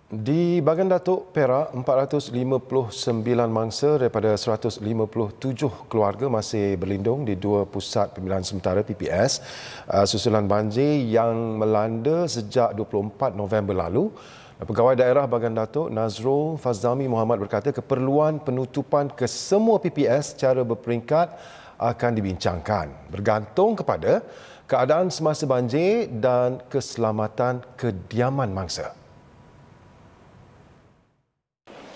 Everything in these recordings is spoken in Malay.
Di Bagan Datuk, Perak, 459 mangsa daripada 157 keluarga masih berlindung di dua pusat pemilihan sementara PPS susulan banjir yang melanda sejak 24 November lalu. Pegawai Daerah Bagan Datuk Nazrul Fazami Muhammad berkata keperluan penutupan kesemua PPS secara berperingkat akan dibincangkan bergantung kepada keadaan semasa banjir dan keselamatan kediaman mangsa.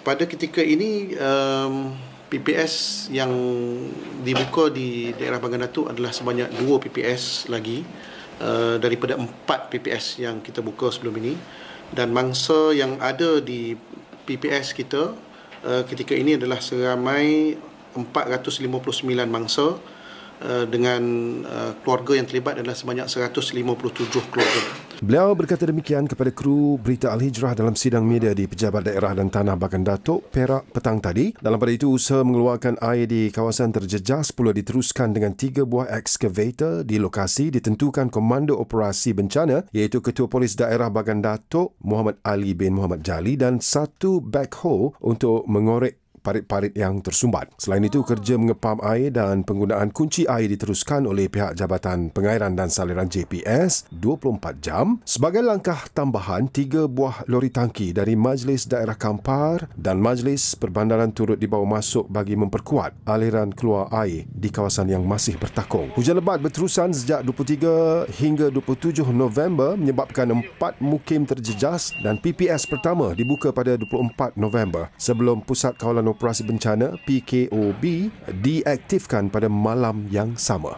Pada ketika ini, PPS yang dibuka di daerah Bagan Datuk adalah sebanyak 2 PPS lagi daripada 4 PPS yang kita buka sebelum ini. Dan mangsa yang ada di PPS kita ketika ini adalah seramai 459 mangsa dengan keluarga yang terlibat adalah sebanyak 157 keluarga. Beliau berkata demikian kepada kru Berita Al-Hijrah dalam sidang media di Pejabat Daerah dan Tanah Bagan Datuk, Perak petang tadi. Dalam pada itu, usaha mengeluarkan air di kawasan terjejas pula diteruskan dengan 3 buah ekskavator di lokasi ditentukan Komando Operasi Bencana iaitu Ketua Polis Daerah Bagan Datuk Muhammad Ali bin Muhammad Jali dan 1 backhoe untuk mengorek parit-parit yang tersumbat. Selain itu, kerja mengepam air dan penggunaan kunci air diteruskan oleh pihak Jabatan Pengairan dan Saliran JPS 24 jam. Sebagai langkah tambahan, 3 buah lori tangki dari Majlis Daerah Kampar dan Majlis Perbandaran turut dibawa masuk bagi memperkuat aliran keluar air di kawasan yang masih bertakung. Hujan lebat berterusan sejak 23 hingga 27 November menyebabkan 4 mukim terjejas dan PPS pertama dibuka pada 24 November sebelum Pusat Kawalan Operasi Bencana PKOB diaktifkan pada malam yang sama.